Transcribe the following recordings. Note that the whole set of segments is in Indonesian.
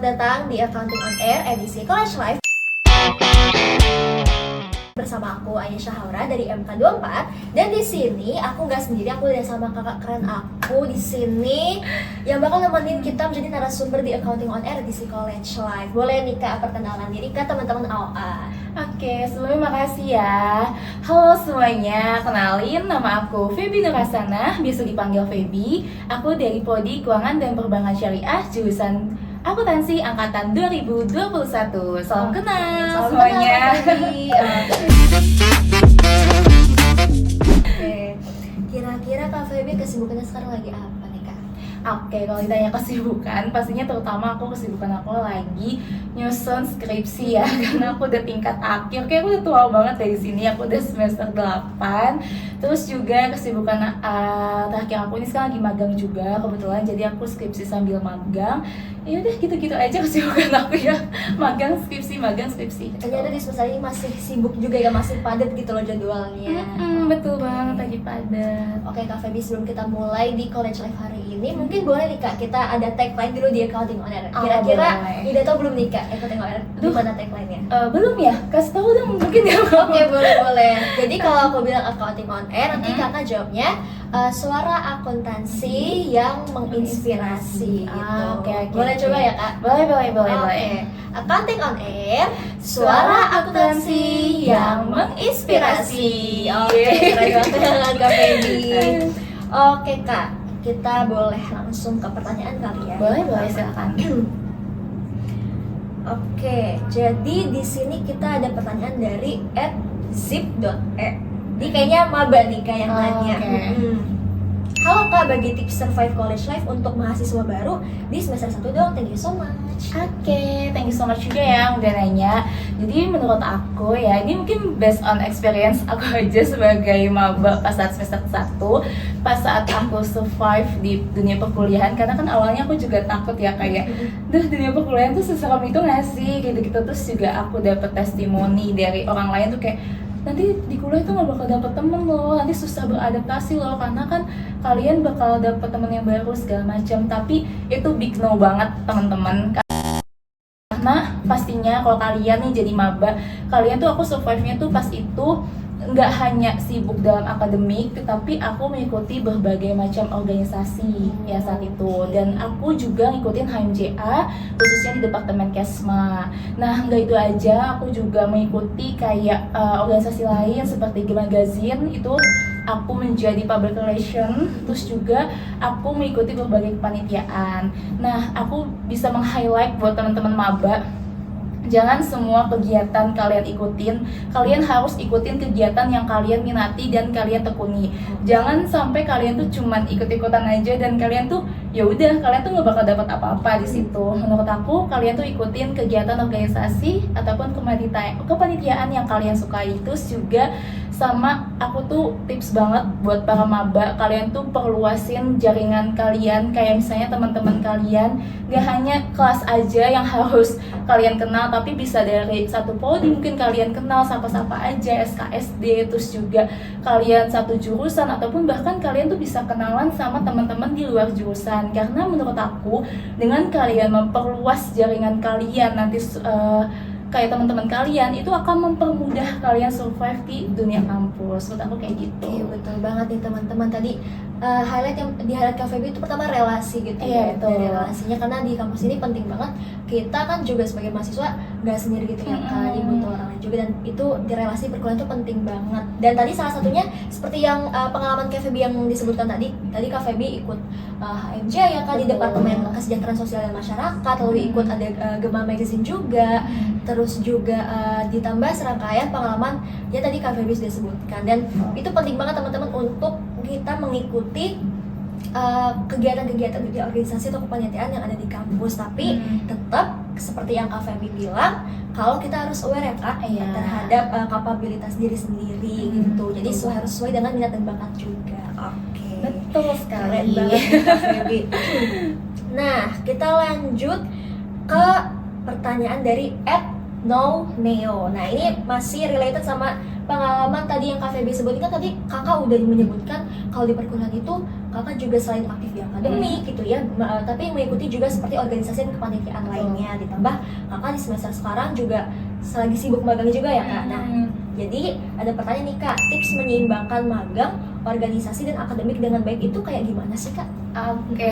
datang di Accounting on Air edisi College Life. Bersama aku Ayesha Haura dari MK24 dan di sini aku nggak sendiri, aku udah sama kakak keren aku di sini yang bakal nemenin kita menjadi narasumber di Accounting on Air edisi College Life. Boleh nih Kak perkenalan diri ke teman-teman AOA. Oke, sebelumnya makasih ya. Halo semuanya, kenalin nama aku Feby Nurasana, biasa dipanggil Feby. Aku dari Prodi Keuangan dan Perbankan Syariah, jurusan Akuntansi angkatan 2021. Salam kenal semuanya. Oke, kira-kira Kak Feby kesibukannya sekarang lagi apa nih Kak? Oke, kalau ditanya kesibukan, pastinya terutama kesibukan aku lagi nyusun skripsi ya, karena aku udah tingkat akhir, kayak aku udah tua banget dari sini, aku udah semester 8. Terus juga kesibukan terakhir aku ini sekarang lagi magang juga kebetulan, jadi aku skripsi sambil magang. Ya udah gitu-gitu aja kesibukan aku ya, magang skripsi. Ternyata di semester ini masih sibuk juga ya, masih padat gitu loh jadwalnya. Betul banget, lagi padat. Oke Kak Feby, sebelum kita mulai di College Life hari ini, mungkin boleh nih Kak, kita ada tagline dulu di Accounting on Air. Kira-kira udah tau belum nih Kak, Accounting on Air gimana tagline-nya? Belum ya? Kasih tahu dong mungkin ya. Oke, boleh. Jadi kalau aku bilang Accounting on Air, nanti kakak jawabnya suara akuntansi yang menginspirasi gitu. Oke. Boleh coba ya Kak? Boleh. Accounting on Air, suara akuntansi yang menginspirasi. Oke, keren banget Kak Feby. Oke Kak, kita boleh langsung ke pertanyaan kali ya? Boleh silakan. Oke, jadi di sini kita ada pertanyaan dari @zip.e. Ini kayaknya maba nih Kak yang nanya. Halo Kak, bagi tips survive college life untuk mahasiswa baru di semester 1 dong, thank you so much. Oke, thank you so much juga ya udah nanya. Jadi menurut aku ya, ini mungkin based on experience aku aja sebagai maba pas saat semester 1, pas saat aku survive di dunia perkuliahan, karena kan awalnya aku juga takut ya kayak, dunia perkuliahan tuh seseram itu nggak sih, gitu-gitu. Terus juga aku dapet testimoni dari orang lain tuh kayak, nanti di kuliah tuh gak bakal dapet temen loh, nanti susah beradaptasi loh, karena kan kalian bakal dapet temen yang baru segala macam. Tapi itu big no banget teman-teman, karena pastinya kalau kalian nih jadi maba, kalian tuh aku survive-nya tuh pas itu nggak hanya sibuk dalam akademik, tetapi aku mengikuti berbagai macam organisasi ya saat itu, dan aku juga ngikutin HMJA khususnya di Departemen Kesma. Nah nggak itu aja, aku juga mengikuti kayak organisasi lain seperti Magazine, itu aku menjadi public relation. Terus juga aku mengikuti berbagai kepanitiaan. Nah aku bisa meng-highlight buat teman-teman maba, jangan semua kegiatan kalian ikutin, kalian harus ikutin kegiatan yang kalian minati dan kalian tekuni. Jangan sampai kalian tuh cuman ikut-ikutan aja dan kalian tuh ya udah, kalian tuh nggak bakal dapat apa-apa di situ. Menurut aku kalian tuh ikutin kegiatan organisasi ataupun kepanitiaan yang kalian sukai. Terus juga sama aku tuh tips banget buat para maba, kalian tuh perluasin jaringan kalian, kayak misalnya teman-teman kalian gak hanya kelas aja yang harus kalian kenal, tapi bisa dari satu prodi mungkin kalian kenal sapa-sapa aja, SKSD. Terus juga kalian satu jurusan ataupun bahkan kalian tuh bisa kenalan sama teman-teman di luar jurusan, karena menurut aku dengan kalian memperluas jaringan kalian nanti kayak teman-teman kalian, itu akan mempermudah kalian survive di dunia kampus. Menurut aku kayak gitu. Iya betul banget nih teman-teman. Tadi highlight yang di highlight Kak Feby itu pertama relasi gitu. Iya, betul. Dari relasinya, karena di kampus ini penting banget. Kita kan juga sebagai mahasiswa nggak sendiri gitu ya Kak, butuh orang lain juga, dan itu di relasi perkuliahan itu penting banget. Dan tadi salah satunya seperti yang pengalaman Kak Feby yang disebutkan tadi Kak Feby ikut HMJ ya Kak, di Departemen Kesejahteraan Sosial dan Masyarakat, lalu ikut ada Gema Magazine juga. Terus juga ditambah serangkaian pengalaman ya tadi Kak Feby sudah sebutkan, dan itu penting banget teman-teman untuk kita mengikuti kegiatan-kegiatan di organisasi atau kepanitiaan yang ada di kampus. Tapi tetap seperti yang Kak Feby bilang, kalau kita harus aware ya Kak terhadap kapabilitas diri sendiri gitu. Jadi harus sesuai dengan minat dan bakat juga. Oke. Betul sekali. Keren banget Kak Feby. Nah kita lanjut ke pertanyaan dari @no_neo. Nah ini masih related sama pengalaman tadi yang Kak Feby sebutkan. Tadi kakak udah menyebutkan kalau di perkuliahan itu kakak juga selain aktif di akademik gitu ya, tapi mengikuti juga seperti organisasi dan kepanitiaan lainnya. Ditambah kakak di semester sekarang juga lagi sibuk magang juga ya kak. Nah, jadi ada pertanyaan nih kak, tips menyeimbangkan magang, organisasi dan akademik dengan baik itu kayak gimana sih kak? Oke,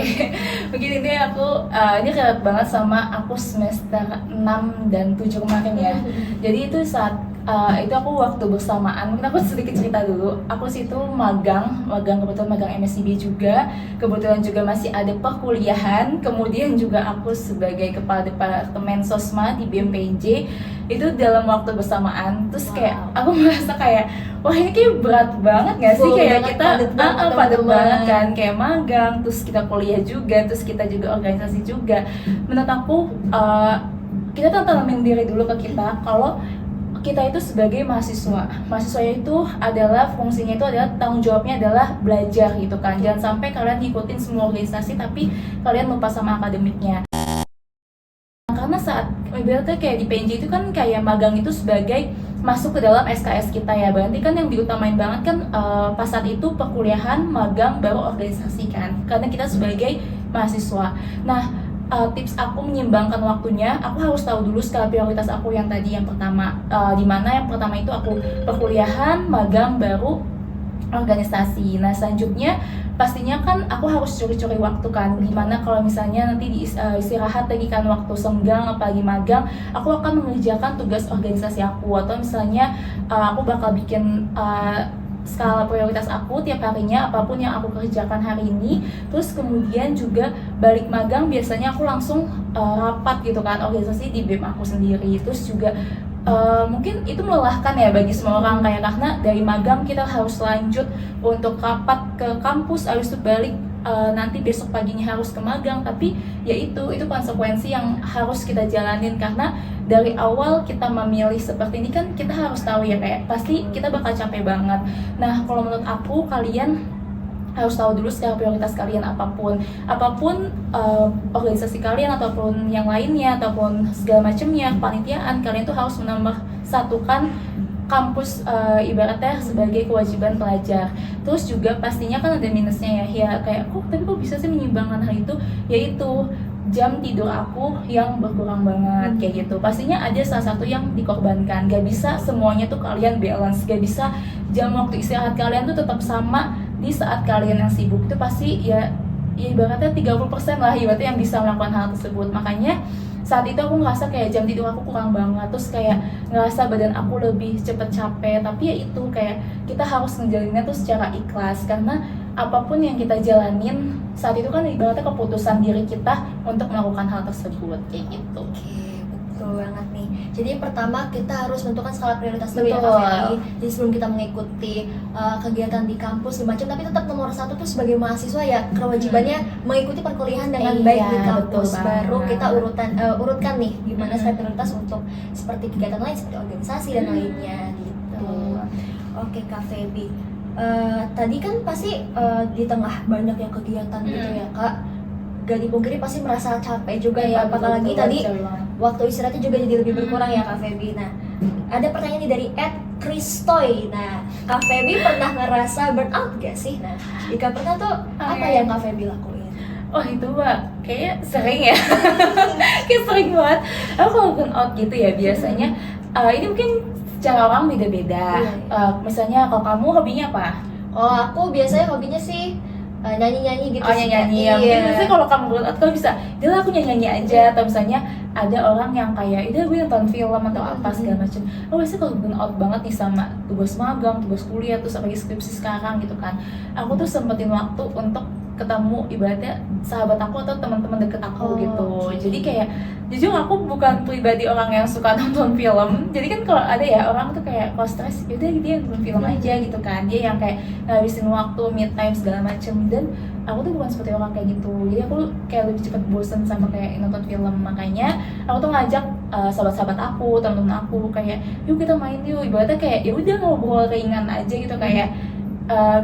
begini deh aku, ini relate banget sama aku semester 6 dan 7 kemarin ya. Jadi itu saat itu aku waktu bersamaan, mungkin aku sedikit cerita dulu. Aku situ magang kebetulan magang MSIB juga, kebetulan juga masih ada perkuliahan, kemudian juga aku sebagai kepala departemen sosma di BMPJ itu dalam waktu bersamaan. Terus kayak aku merasa kayak wah ini kayak berat banget gak sih, kayak kita padat banget kan, kayak magang, terus kita kuliah juga, terus kita juga organisasi juga. Menurut aku kita tanamin diri dulu ke kita kalau kita itu sebagai mahasiswa itu adalah fungsinya itu adalah tanggung jawabnya adalah belajar gitu kan. Jangan sampai kalian ngikutin semua organisasi tapi kalian lupa sama akademiknya. Karena saat ibaratnya kayak di PNJ itu kan kayak magang itu sebagai masuk ke dalam SKS kita ya, berarti kan yang diutamain banget kan pas saat itu perkuliahan, magang, baru organisasi kan, karena kita sebagai mahasiswa. Nah, tips aku menyimbangkan waktunya, aku harus tahu dulu skala prioritas aku yang tadi yang pertama, dimana yang pertama itu aku perkuliahan, magang, baru organisasi. Nah selanjutnya pastinya kan aku harus curi-curi waktu kan, dimana kalau misalnya nanti istirahat lagi kan, waktu senggang apalagi magang, aku akan mengerjakan tugas organisasi aku, atau misalnya aku bakal bikin skala prioritas aku tiap harinya apapun yang aku kerjakan hari ini. Terus kemudian juga balik magang biasanya aku langsung rapat gitu kan organisasi di BEM aku sendiri. Terus juga mungkin itu melelahkan ya bagi semua orang, kayak karena dari magang kita harus lanjut untuk rapat ke kampus, habis itu balik nanti besok paginya harus ke magang. Tapi ya itu konsekuensi yang harus kita jalanin, karena dari awal kita memilih seperti ini kan kita harus tahu ya kayak pasti kita bakal capek banget. Nah kalau menurut aku kalian harus tahu dulu skala prioritas kalian, apapun organisasi kalian ataupun yang lainnya ataupun segala macamnya, kepanitiaan, kalian tuh harus menambah satukan kampus ibaratnya sebagai kewajiban pelajar. Terus juga pastinya kan ada minusnya ya kayak tapi kok bisa sih menyimbangkan hal itu, yaitu jam tidur aku yang berkurang banget kayak gitu. Pastinya ada salah satu yang dikorbankan, gak bisa semuanya tuh kalian balance, gak bisa jam waktu istirahat kalian tuh tetap sama di saat kalian yang sibuk. Itu pasti ya ibaratnya 30% lah ibaratnya yang bisa melakukan hal tersebut. Makanya saat itu aku ngerasa kayak jam tidur aku kurang banget, terus kayak ngerasa badan aku lebih cepet capek. Tapi ya itu kayak kita harus ngejalaninnya tuh secara ikhlas, karena apapun yang kita jalanin saat itu kan ibaratnya keputusan diri kita untuk melakukan hal tersebut kayak gitu. Betul banget nih. Jadi pertama kita harus menentukan skala prioritas dulu ya Kak Betul. Feli. Jadi sebelum kita mengikuti kegiatan di kampus macam, tapi tetap nomor satu tuh sebagai mahasiswa ya kewajibannya mengikuti perkuliahan dengan Iya, baik di kampus. betul Baru banget. kita urutkan nih gimana skala prioritas untuk seperti kegiatan lain seperti organisasi dan lainnya gitu. Oke Kak Feby. Tadi kan pasti di tengah banyak yang kegiatan gitu ya Kak, gak dipungkiri pasti merasa capek juga ya, apalagi tadi waktu istirahatnya juga jadi lebih berkurang ya Kak Feby. Nah, ada pertanyaan nih dari @Kristoy. Nah, Kak Feby pernah ngerasa burnout gak sih? Nah, jika pernah tuh apa yang Kak Feby lakuin? Oh itu Mbak, kayaknya sering ya. Kayak sering banget. Aku kalau burnout gitu ya biasanya ini mungkin secara orang beda-beda. Misalnya kalau kamu hobinya apa? Oh, aku biasanya hobinya sih nyanyi-nyanyi gitu. Oh nyanyi ya, mungkin biasanya kalau kamu burnout kalau bisa, dia aku nyanyi aja. Atau misalnya ada orang yang kayak, itu gue nonton film atau apa segala macam. Oh biasanya kalau burnout banget nih sama tugas magang, tugas kuliah, terus apalagi skripsi sekarang gitu kan, aku tuh sempetin waktu untuk ketemu ibaratnya sahabat aku atau teman-teman deket aku gitu. Jadi kayak jujur aku bukan pribadi orang yang suka nonton film. Jadi kan kalau ada ya orang tuh kayak kalau stres yaudah dia nonton film aja gitu kan, dia yang kayak ngabisin waktu mid time segala macem. Dan aku tuh bukan seperti orang kayak gitu. Jadi aku kayak lebih cepet bosen sama kayak nonton film. Makanya aku tuh ngajak sahabat-sahabat aku, teman-teman aku kayak yuk kita main yuk, ibaratnya kayak ya udah ngobrol ringan aja gitu, kayak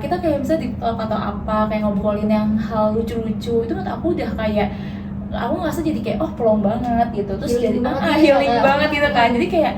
kita kayak bisa di talk atau apa, kayak ngobrolin yang hal lucu-lucu. Itu menurut aku udah kayak aku ngerasa jadi kayak plong banget gitu, terus Healing jadi banget healing banget gitu kan. Jadi kayak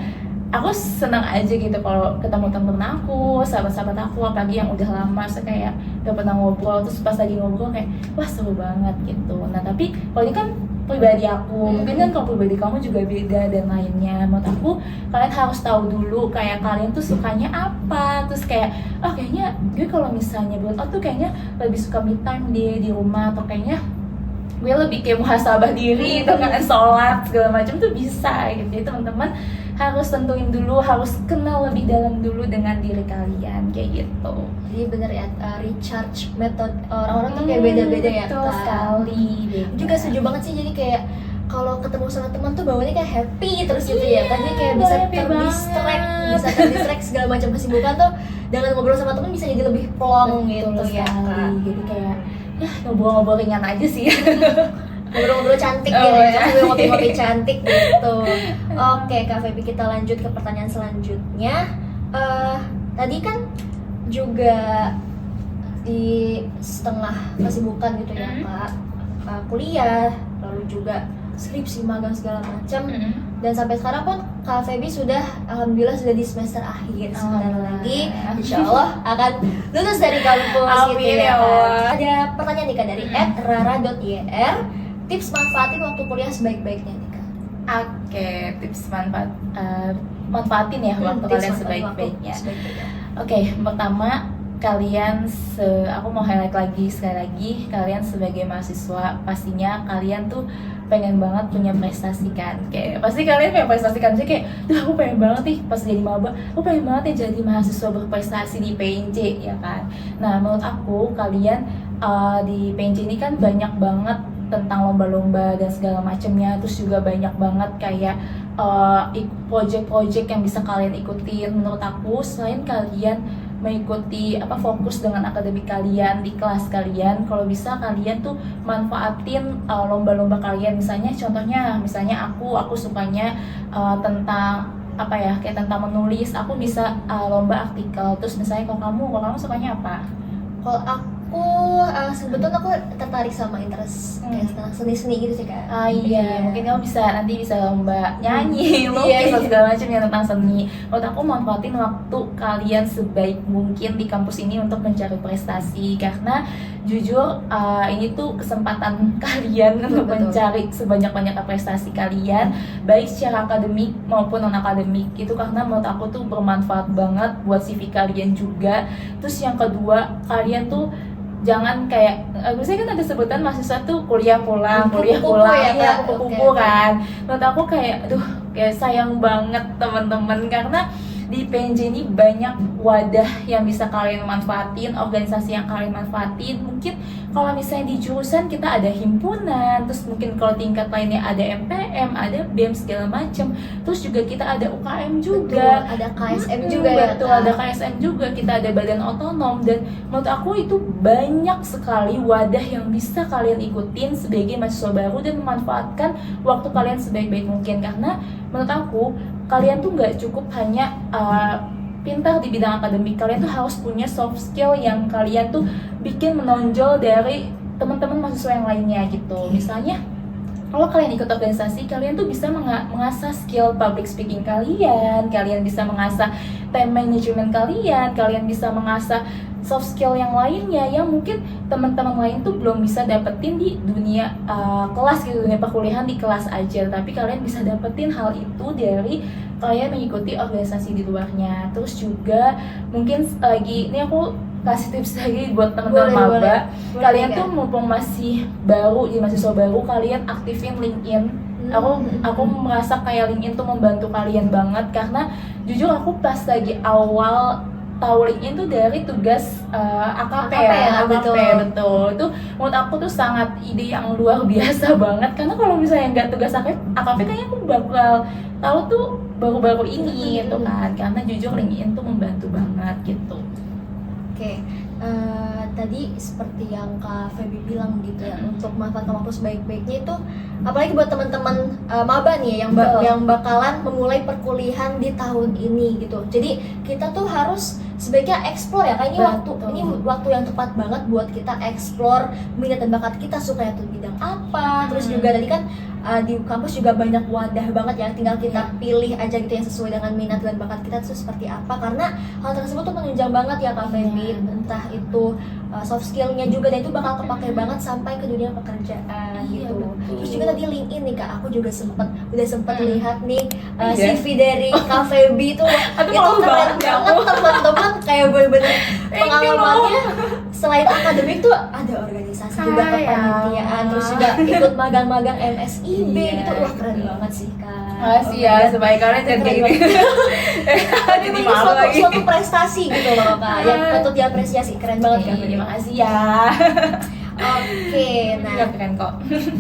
aku senang aja gitu kalau ketemu temen-temen aku, sahabat-sahabat aku, apalagi yang udah lama, saya kayak udah pernah ngobrol, terus pas lagi ngobrol kayak wah seru banget gitu. Nah tapi kalau ini kan pribadi aku, mungkin kan kalau pribadi kamu juga beda dan lainnya. Menurut aku kalian harus tahu dulu kayak kalian tuh sukanya apa, terus kayak kayaknya gue kalau misalnya buat tuh kayaknya lebih suka me time di rumah, atau kayaknya gue lebih kayak muhasabah diri itu kan, sholat segala macam tuh bisa gitu. Jadi teman-teman harus tentuin dulu, harus kenal lebih dalam dulu dengan diri kalian kayak gitu. Jadi bener ya, recharge method orang-orang tuh kayak beda-beda ya betul Kak. sekali. Juga setuju banget sih, jadi kayak kalau ketemu sama teman tuh bawaannya kayak happy terus gitu ya kan, dia kayak bisa happy terdistract segala macam kesibukan tuh dengan ngobrol sama teman bisa jadi lebih plong gitu ya Kak. Jadi kayak ya ngobrol-ngobrol ringan aja sih. Ngobrol-ngobrol cantik gitu ya, sambil ngopi-ngopi cantik gitu. Oke Kak Feby, kita lanjut ke pertanyaan selanjutnya. Tadi kan juga di setengah kesibukan gitu ya Kak, kuliah, lalu juga skripsi, magang segala macam. Dan sampai sekarang pun Kak Feby sudah alhamdulillah sudah di semester akhir. Sebentar lagi insya Allah akan lulus dari kampus gitu ya Kak. Ada pertanyaan nih Kak dari @rara.yr, tips manfaatin waktu kuliah sebaik-baiknya nih Kak. Oke, tips manfaatin ya waktu kalian sebaik-baiknya. Oke, pertama kalian aku mau highlight lagi sekali lagi, kalian sebagai mahasiswa pastinya kalian tuh pengen banget punya prestasi kan, kayak pasti kalian pengen prestasi kan, sih kayak aku pengen banget nih pas jadi maba, aku pengen banget nih jadi mahasiswa berprestasi di PNJ ya kan. Nah menurut aku kalian di PNJ ini kan banyak banget tentang lomba-lomba dan segala macamnya, terus juga banyak banget kayak project-project yang bisa kalian ikutin. Menurut aku selain kalian mengikuti fokus dengan akademik kalian di kelas kalian, kalau bisa kalian tuh manfaatin lomba-lomba kalian. Misalnya contohnya, aku sukanya tentang kayak tentang menulis, aku bisa lomba artikel. Terus misalnya kalau kamu sukanya apa? Kalau aku sebetulnya aku tertarik sama interest kayak tentang seni-seni gitu sih Kak. Iya, mungkin kamu nanti bisa lomba nyanyi, lukis, dan segala macam yang tentang seni. Menurut aku manfaatin waktu kalian sebaik mungkin di kampus ini untuk mencari prestasi, karena jujur ini tuh kesempatan kalian untuk mencari sebanyak-banyaknya prestasi kalian, baik secara akademik maupun non akademik itu, karena menurut aku tuh bermanfaat banget buat CV kalian juga. Terus yang kedua, kalian tuh jangan kayak biasanya kan ada sebutan mahasiswa tuh kuliah pulang ya, kupu-kupu kan. Menurut aku kayak kayak sayang banget teman-teman, karena di PNJ ini banyak wadah yang bisa kalian manfaatin, organisasi yang kalian manfaatin. Mungkin kalau misalnya di jurusan kita ada himpunan, terus mungkin kalau tingkat lainnya ada MPM, ada BEM segala macam. Terus juga kita ada UKM juga, ada KSM juga ya. Betul, ada KSM juga, kita ada badan otonom. Dan menurut aku itu banyak sekali wadah yang bisa kalian ikutin sebagai mahasiswa baru dan memanfaatkan waktu kalian sebaik-baik mungkin. Karena menurut aku kalian tuh nggak cukup hanya pintar di bidang akademik, kalian tuh harus punya soft skill yang kalian tuh bikin menonjol dari teman-teman mahasiswa yang lainnya gitu. Misalnya kalau kalian ikut organisasi, kalian tuh bisa mengasah skill public speaking kalian bisa mengasah time management kalian bisa mengasah soft skill yang lainnya yang mungkin teman-teman lain tuh belum bisa dapetin di dunia kelas gitu, dunia perkuliahan di kelas aja, tapi kalian bisa dapetin hal itu dari kalian mengikuti organisasi di luarnya. Terus juga mungkin ini aku kasih tips lagi buat teman-teman maba, kalian tuh mumpung masih baru, di mahasiswa baru, kalian aktifin LinkedIn. Aku merasa kayak LinkedIn tuh membantu kalian banget, karena jujur aku pas lagi awal tahu LinkedIn tuh dari tugas AKP ya, betul. Itu menurut aku tuh sangat ide yang luar biasa banget, karena kalau misalnya nggak tugas AKP kayaknya aku bakal tahu tuh baru-baru ini gitu kan, karena jujur LinkedIn tuh membantu banget gitu. Oke, tadi seperti yang Kak Feby bilang gitu ya, untuk memanfaatkan waktu sebaik-baiknya itu, apalagi buat teman-teman maba nih yang bakalan memulai perkuliahan di tahun ini gitu. Jadi kita tuh harus sebaiknya explore ya, kayak ini waktu yang tepat banget buat kita explore minat dan bakat kita, suka itu bidang apa. Terus juga tadi kan di kampus juga banyak wadah banget ya, tinggal kita pilih aja gitu yang sesuai dengan minat dan bakat kita tuh seperti apa, karena hal tersebut tuh menunjang banget ya Kak Feby, entah itu soft skillnya juga, dan itu bakal kepake banget sampai ke dunia pekerjaan Iya, gitu. betul. Terus juga tadi LinkedIn nih Kak, aku juga udah sempet lihat nih Iya. CV dari Kak Feby tuh Aduh, itu malu keren banget ya banget aku. teman-teman, kayak bener-bener Thank you, pengalamannya selain akademik tuh ada organisasi juga, Hai, kepanitiaan, ya. terus juga ikut magang-magang MSIB Iya, gitu. Wah keren betul. banget sih Kak. Makasih ya, supaya kalian jangan kayak gini. Tapi Jadi ini malu lagi. suatu prestasi gitu loh Kak, yang patut diapresiasi, keren banget Kak. Terima kasih ya. Oke, nah Nggak keren kok.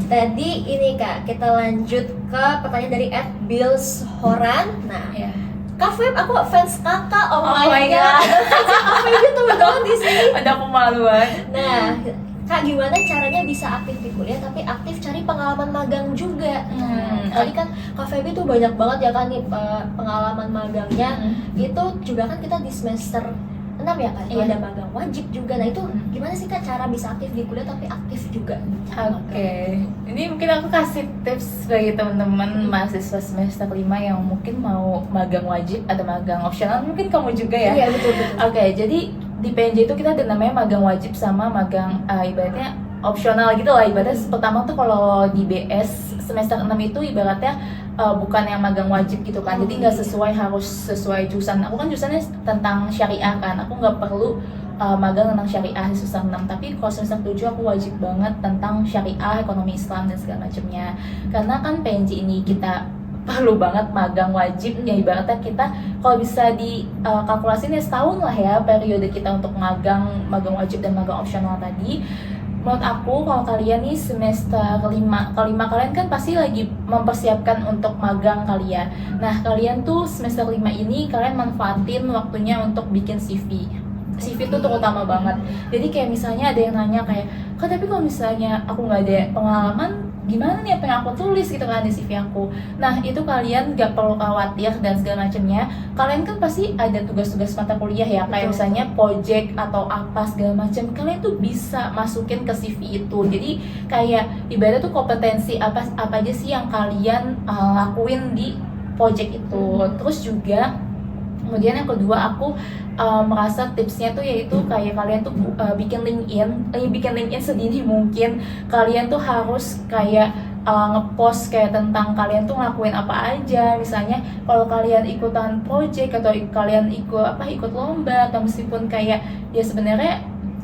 tadi ini Kak, kita lanjut ke pertanyaan dari @bilshoran. Nah, Ya. Kak Feb, aku fans kakak. Oh, Oh my my god. God. Kak Feb itu betul di sini. Ada kemaluan. Nah, Kak, gimana caranya bisa aktif di kuliah tapi aktif cari pengalaman magang juga? Nah, tadi kan Kak Feby tuh banyak banget ya kan nih pengalaman magangnya. Itu juga kan kita di semester 6 ya kan, itu Iya. ada magang wajib juga. Nah itu gimana sih Kak cara bisa aktif di kuliah tapi aktif juga? Oke, ini mungkin aku kasih tips bagi teman-teman mahasiswa semester 5 yang mungkin mau magang wajib atau magang opsional, mungkin kamu juga ya. Iya betul. Oke, jadi di PNJ itu kita ada namanya magang wajib sama magang ibaratnya opsional gitu lah. Ibaratnya pertama tuh kalau di BS semester 6 itu ibaratnya bukan yang magang wajib gitu kan, jadi nggak harus sesuai jurusan. Aku kan jurusannya tentang syariah kan, aku nggak perlu magang tentang syariah di semester 6, tapi kalau semester 7 aku wajib banget tentang syariah, ekonomi Islam dan segala macamnya. Karena kan PNJ ini kita perlu banget magang wajib, ya ibaratnya kita kalau bisa di kalkulasiin ya setahun lah ya periode kita untuk magang wajib dan magang opsional tadi. Menurut aku kalau kalian nih semester 5 kalian kan pasti lagi mempersiapkan untuk magang kalian. Nah kalian tuh semester 5 ini kalian manfaatin waktunya untuk bikin CV itu terutama banget. Jadi kayak misalnya ada yang nanya kayak, Kak tapi kalau misalnya aku nggak ada pengalaman, gimana nih apa yang aku tulis gitu kan di CV aku. Nah itu kalian nggak perlu khawatir dan segala macamnya. Kalian kan pasti ada tugas-tugas mata kuliah ya, kayak misalnya project atau apa segala macam. Kalian tuh bisa masukin ke CV itu. Jadi kayak ibaratnya tuh kompetensi apa aja sih yang kalian lakuin di project itu. Terus juga kemudian yang kedua aku merasa tipsnya tuh yaitu kayak kalian tuh bikin LinkedIn sedini mungkin. Kalian tuh harus kayak ngepost kayak tentang kalian tuh ngelakuin apa aja. Misalnya kalau kalian ikutan project atau kalian ikut lomba, atau meskipun kayak ya sebenarnya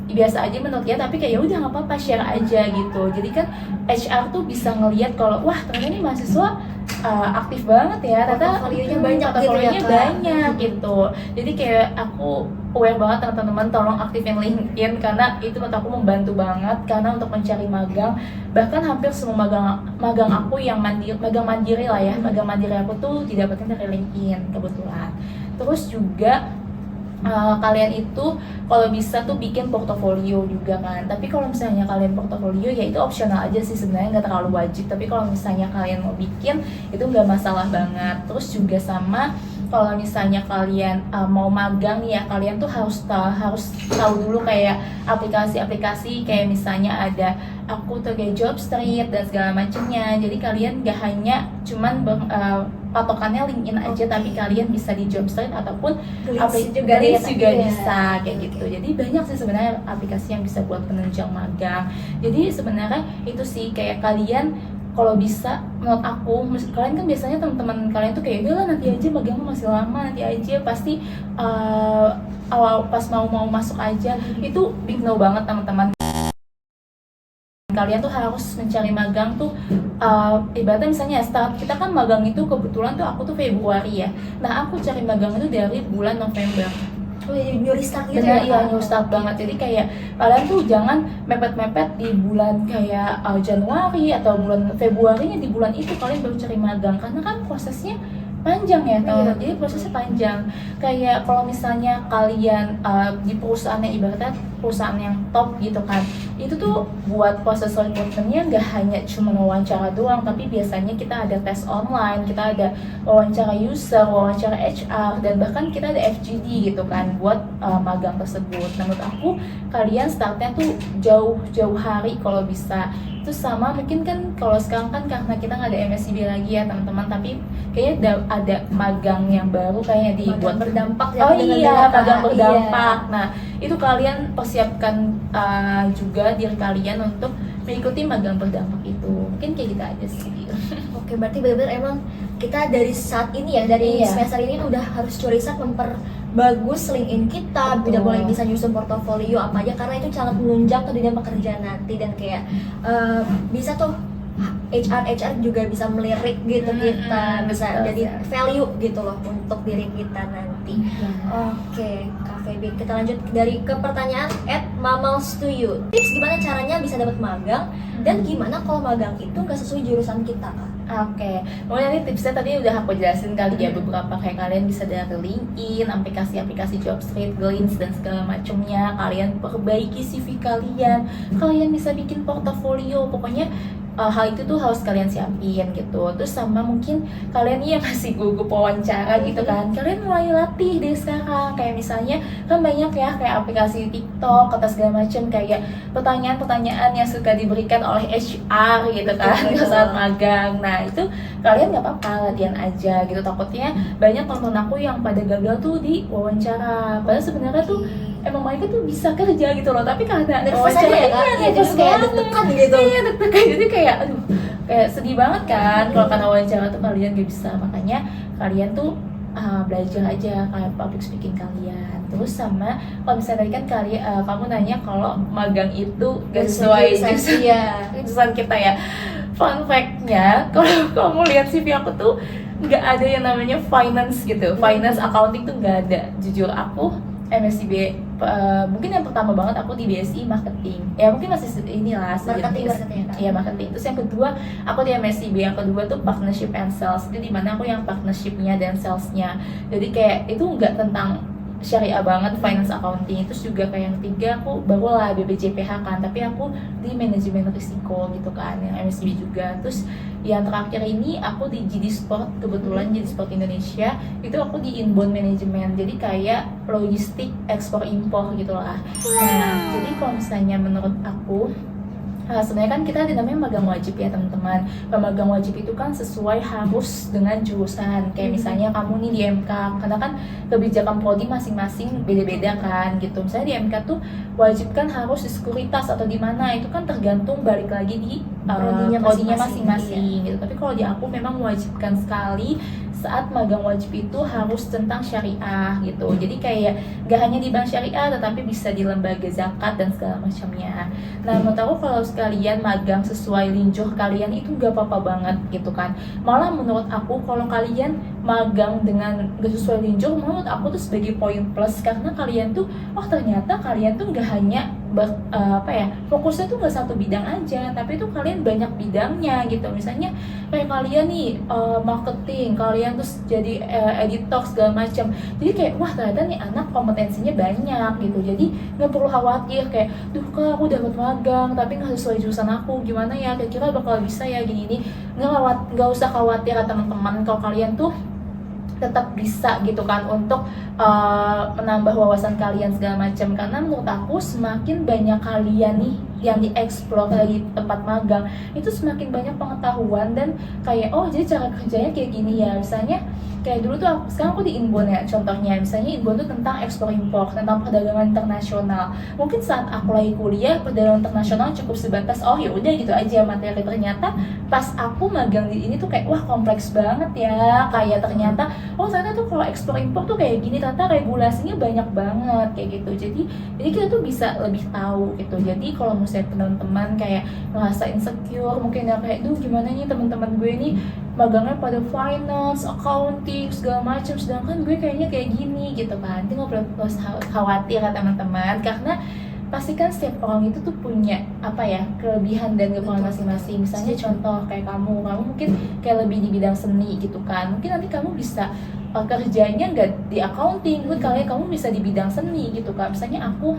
biasa aja menurut dia, tapi kayak ya udah nggak apa-apa, share aja gitu. Jadi kan HR tuh bisa ngelihat kalau wah ternyata ini mahasiswa aktif banget ya, ternyata Portofolionya banyak gitu ya, portofolionya Kak. banyak gitu. Jadi kayak aku aware banget teman-teman, tolong aktifin LinkedIn karena itu menurut aku membantu banget karena untuk mencari magang. Bahkan hampir semua magang aku yang magang mandiri lah ya, magang mandiri aku tuh didapatkan dari LinkedIn kebetulan. Terus juga kalian itu kalau bisa tuh bikin portofolio juga kan. Tapi kalau misalnya kalian portofolio ya itu opsional aja sih sebenarnya, nggak terlalu wajib. Tapi kalau misalnya kalian mau bikin itu nggak masalah banget. Terus juga sama kalau misalnya kalian mau magang nih ya, kalian tuh harus tahu dulu kayak aplikasi-aplikasi kayak misalnya ada aku tuh kayak Jobstreet dan segala macamnya. Jadi kalian nggak hanya cuman patokannya LinkedIn aja, tapi kalian bisa di Jobstreet ataupun List juga ya. bisa kayak gitu. Jadi banyak sih sebenarnya aplikasi yang bisa buat penunjang magang. Jadi sebenarnya itu sih kayak kalian kalau bisa, menurut aku kalian kan biasanya teman-teman kalian tuh kayak udahlah nanti aja, magangnya masih lama, nanti aja pasti awal pas mau masuk aja. Itu big no banget teman-teman. Kalian tuh harus mencari magang tuh ibaratnya misalnya start kita kan magang itu kebetulan tuh aku tuh Februari ya. Nah aku cari magang itu dari bulan November. Oh iya, new restart gitu Benar, ya, iya Kak? new start banget. Jadi kayak kalian tuh jangan mepet-mepet di bulan kayak Januari atau bulan Februarinya, di bulan itu kalian baru cari magang karena kan prosesnya panjang ya, Iya. jadi prosesnya panjang. Kayak kalau misalnya kalian di perusahaan yang ibaratnya perusahaan yang top gitu kan, itu tuh buat proses recruitmentnya nggak hanya cuma wawancara doang, tapi biasanya kita ada tes online, kita ada wawancara user, wawancara HR, dan bahkan kita ada FGD gitu kan buat magang tersebut. Nah, menurut aku kalian startnya tuh jauh-jauh hari kalau bisa. Terus sama mungkin kan kalau sekarang kan karena kita nggak ada MSCB lagi ya teman-teman, tapi kayaknya ada magang yang baru kayaknya dibuat berdampak oh dengan iya, data. magang berdampak. Iya. Nah, itu kalian persiapkan juga diri kalian untuk mengikuti magang berdampak itu. Mungkin kayak gitu aja sih. Oke, berarti benar-benar emang kita dari saat ini ya, dari Iya. semester ini udah harus curi riset memperbagus LinkedIn kita, Betul. udah mulai bisa nyusun portofolio apa aja, karena itu sangat menunjang ke dunia pekerjaan nanti, dan kayak bisa tuh HR juga bisa melirik gitu kita, bisa betul, jadi ya. value gitu loh untuk diri kita nanti. Oke, Kak Feby, kita lanjut dari ke pertanyaan @mamals to you. Tips gimana caranya bisa dapat magang, dan gimana kalau magang itu nggak sesuai jurusan kita, Kak? Oke, mulai dari tipsnya tadi udah aku jelasin kali ya beberapa, kayak kalian bisa dari LinkedIn, aplikasi-aplikasi Jobstreet, Glints dan segala macamnya. Kalian perbaiki CV kalian bisa bikin portofolio, pokoknya hal itu tuh harus kalian siapin gitu. Terus sama mungkin kalian nih yang masih gugup wawancara gitu kan, kalian mulai latih deh sekarang. Kayak misalnya kan banyak ya kayak aplikasi TikTok atau segala macam, kayak pertanyaan-pertanyaan yang suka diberikan oleh HR gitu kan Betul. saat magang. Nah itu kalian nggak apa-apa latihan aja gitu. Takutnya banyak temen aku yang pada gagal tuh di wawancara, padahal sebenarnya tuh emang mereka tuh bisa kerja gitu loh, tapi karena Nervous aja ya, Kak? Iya, nervous jadi kayak banget. deg-degan gitu. Iya, deg-degan, jadi kayak aduh, kayak sedih banget kan kalau karena wawancara tuh kalian gak bisa. Makanya kalian tuh belajar aja kayak public speaking kalian. Terus sama kalau misalnya tadi kan kamu nanya kalau magang itu gak sesuai jurusan kita ya. Fun fact-nya, kalau kamu lihat CV aku tuh nggak ada yang namanya finance gitu, finance accounting tuh nggak ada. Jujur aku MSCB mungkin yang pertama banget aku di BSI marketing, ya mungkin masih inilah Marketing sejenis. ya, Kak? Iya, marketing. Terus yang kedua aku di MSCB, yang kedua tuh partnership and sales, itu dimana aku yang partnershipnya dan salesnya. Jadi kayak itu nggak tentang syariah banget, finance accounting. Terus juga kayak yang ketiga aku baru lah BPJPH kan, tapi aku di manajemen risiko gitu kan, yang MSCB juga. Terus yang terakhir ini aku di GD Sport, kebetulan GD Sport Indonesia itu aku di inbound management, jadi kayak logistik ekspor impor gitu lah. Nah jadi kalau misalnya menurut aku sebenarnya kan kita dinamanya magang wajib ya teman-teman. Magang wajib itu kan sesuai harus dengan jurusan. Kayak misalnya kamu nih di MK, karena kan kebijakan prodi masing-masing beda-beda kan gitu. Misalnya di MK tuh wajib kan harus di sekuritas atau di mana, itu kan tergantung balik lagi di prodinya masing-masing gitu. Tapi kalau di aku memang mewajibkan sekali saat magang wajib itu harus tentang syariah gitu. Jadi kayak gak hanya di bank syariah, tetapi bisa di lembaga zakat dan segala macamnya. Nah menurut aku kalau sekalian magang sesuai linjoh kalian itu gak apa-apa banget gitu kan. Malah menurut aku kalau kalian magang dengan gak sesuai linjoh, menurut aku tuh sebagai poin plus, karena kalian tuh ternyata kalian tuh gak hanya fokusnya tuh gak satu bidang aja, tapi tuh kalian banyak bidangnya gitu. Misalnya kayak kalian nih marketing, kalian terus jadi editor segala macam. Jadi kayak wah ternyata nih anak kompetensinya banyak gitu. Jadi nggak perlu khawatir kayak duh Kak aku dapat magang tapi nggak sesuai jurusan aku, gimana ya kira-kira bakal bisa ya gini. Nggak usah khawatir teman-teman, kalau kalian tuh tetap bisa gitu kan untuk menambah wawasan kalian segala macam. Karena menurut aku semakin banyak kalian nih yang dieksplor dari tempat magang, itu semakin banyak pengetahuan dan kayak oh jadi cara kerjanya kayak gini ya. Misalnya kayak dulu tuh sekarang aku di inbound ya contohnya, misalnya inbound tuh tentang ekspor impor, tentang perdagangan internasional. Mungkin saat aku lagi kuliah perdagangan internasional cukup sebatas oh ya udah gitu aja materi. Ternyata pas aku magang di ini tuh kayak wah kompleks banget ya, kayak ternyata oh ternyata tuh kalau ekspor impor tuh kayak gini, ternyata regulasinya banyak banget kayak gitu. Jadi kita tuh bisa lebih tahu gitu. Jadi kalau misalnya teman-teman kayak ngerasa insecure, mungkin ya kayak duh gimana nih teman-teman gue nih magangnya pada finance, accounting segala macam, sedangkan gue kayaknya kayak gini gitu kan. Jadi nggak perlu khawatir ya teman-teman, karena pastikan setiap orang itu tuh punya kelebihan dan kekurangan masing-masing. Misalnya contoh kayak kamu mungkin kayak lebih di bidang seni gitu kan, mungkin nanti kamu bisa kerjanya nggak di accounting, mungkin kamu bisa di bidang seni gitu kan. Misalnya aku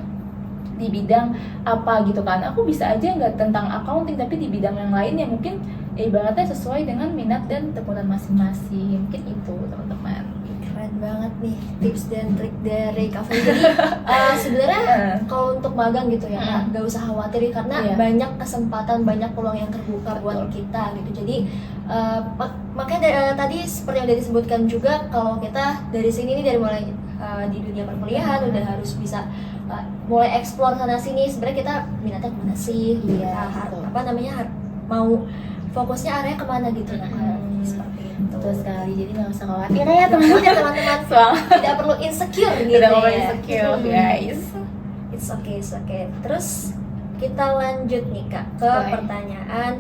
di bidang apa gitu kan. Aku bisa aja nggak tentang accounting tapi di bidang yang lain yang mungkin ibaratnya sesuai dengan minat dan tekunan masing-masing. Mungkin itu teman-teman. Keren banget nih tips dan trik dari Kak Feby. Jadi sebenarnya kalau untuk magang gitu ya Kak, gak usah khawatir karena Iya. banyak kesempatan, banyak peluang yang terbuka buat kita gitu. Jadi makanya tadi seperti yang udah disebutkan juga, kalau kita dari sini nih, dari mulai di dunia perkuliahan udah harus bisa mulai explore sana sini. Sebenarnya kita minatnya kemana sih? Iya, Kita betul. mau fokusnya area kemana gitu Kak. Seperti itu. Betul sekali, jadi nggak usah khawatir ya teman-teman. Ya teman-teman, Soal tidak perlu insecure gitu tidak mau ya. insecure guys. It's okay. Terus kita lanjut nih Kak ke Boleh. pertanyaan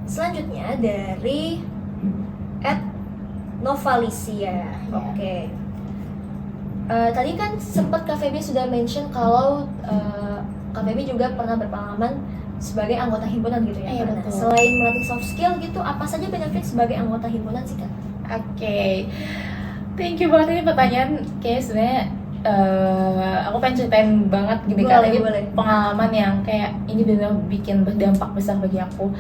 selanjutnya dari @Novalicia. Oke. Tadi kan sempat Kak Feby sudah mention kalau Kak Feby juga pernah berpengalaman sebagai anggota himpunan gitu ya. Iya, Kak. Nah, betul. selain melatih soft skill gitu, apa saja benefit sebagai anggota himpunan sih Kak? Oke, thank you banget ini pertanyaan. Kayak sebenarnya aku pengen ceritain banget gini kan, ini Boleh. pengalaman yang kayak ini benar bikin berdampak besar bagi aku.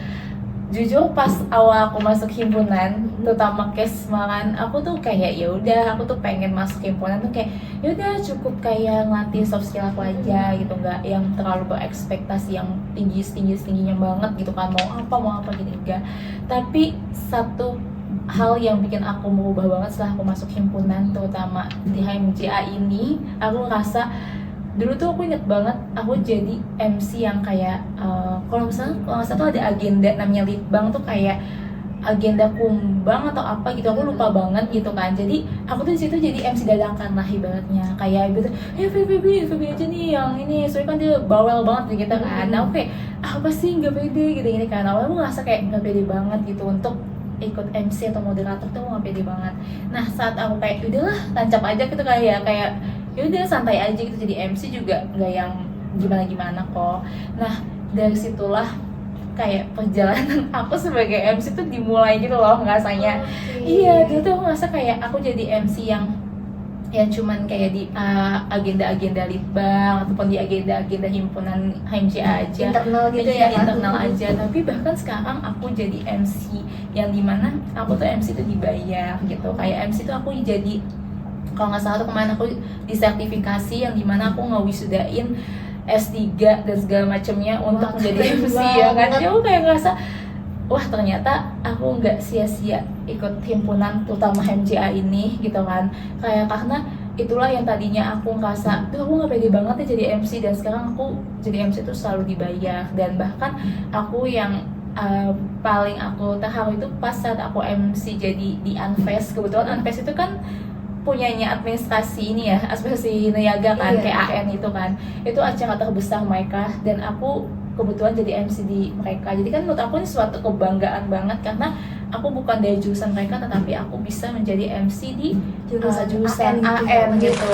Jujur pas awal aku masuk himpunan, terutama Kesma kan, aku tuh kayak ya udah, aku tuh pengen masuk himpunan tuh kayak ya udah cukup kayak ngelatih soft skill aku aja gitu, nggak yang terlalu berekspektasi yang tingginya banget gitu kan, mau apa gitu enggak. Tapi satu hal yang bikin aku merubah banget setelah aku masuk himpunan, terutama di HMJA ini, aku ngerasa dulu tuh aku inget banget aku jadi MC yang kayak kalau nggak salah tuh ada agenda namanya litbang tuh, kayak agenda kumbang atau apa gitu, aku lupa banget gitu kan. Jadi aku tuh di situ jadi MC dadakan lah ibaratnya, kayak gitu ya Feby aja nih yang ini, soalnya kan dia bawel banget gitu kan. Nah aku kayak apa sih nggak pede gitu kan, awalnya aku ngerasa kayak nggak pede banget gitu untuk ikut MC atau moderator tuh, nggak pede banget. Nah saat aku kayak udahlah tancap aja gitu, kayak ya udah santai aja gitu, jadi MC juga nggak yang gimana kok. Nah dari situlah kayak perjalanan aku sebagai MC tuh dimulai gitu loh rasanya. Iya, dulu tuh aku ngerasa kayak aku jadi MC yang cuman kayak di agenda-agenda litbang ataupun di agenda-agenda himpunan HMJA aja, Internal gitu iya, ya Kak? internal aja. Tapi bahkan sekarang aku jadi MC yang dimana aku tuh MC tuh dibayar gitu. Kayak MC tuh aku jadi, kalau nggak salah tuh kemarin aku disertifikasi yang dimana aku ngewisudain S3 dan segala macamnya untuk menjadi keren MC ya kan. banget. Jadi aku kayak ngerasa wah ternyata aku nggak sia-sia ikut himpunan terutama HMJA ini gitu kan. Kayak karena itulah yang tadinya aku ngerasa tuh aku nggak pede banget ya jadi MC, dan sekarang aku jadi MC tuh selalu dibayar. Dan bahkan aku yang paling aku terharu itu pas saat aku MC jadi di Unfest. Kebetulan Unfest itu kan punyanya administrasi ini ya, administrasi niaga kan, Iya. kayak AN itu kan, itu acara terbesar mereka, dan aku kebetulan jadi MC di mereka. Jadi kan menurut aku ini suatu kebanggaan banget karena aku bukan dari jurusan mereka, tetapi aku bisa menjadi MC di jurusan AN gitu.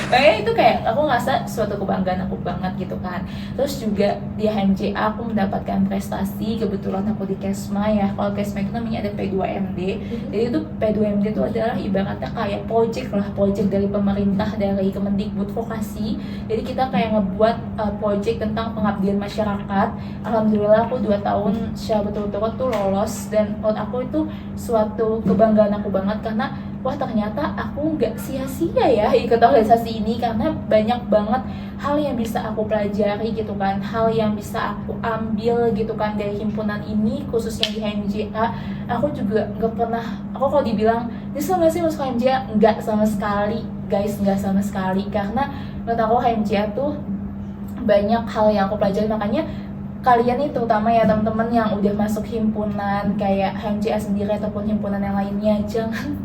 Makanya itu kayak aku ngerasa suatu kebanggaan aku banget gitu kan. Terus juga di HMJA aku mendapatkan prestasi, kebetulan aku di Kesma ya. Kalau Kesma itu namanya ada P2MD. Jadi itu P2MD itu adalah ibaratnya kayak project dari pemerintah, dari Kemendikbud Vokasi. Jadi kita kayak ngebuat project tentang pengabdian masyarakat. Alhamdulillah aku 2 tahun secara betul-betul tuh lolos, dan menurut aku itu suatu kebanggaan aku banget karena wah ternyata aku nggak sia-sia ya ikut organisasi ini, karena banyak banget hal yang bisa aku pelajari gitu kan, hal yang bisa aku ambil gitu kan dari himpunan ini, khususnya di HMJA. Aku juga nggak pernah, aku kalau dibilang nyesel nggak sih masuk HMJA, nggak sama sekali guys, nggak sama sekali, karena menurut aku HMJA tuh banyak hal yang aku pelajari. Makanya kalian nih terutama ya teman-teman yang udah masuk himpunan kayak HMJA sendiri ataupun himpunan yang lainnya, jangan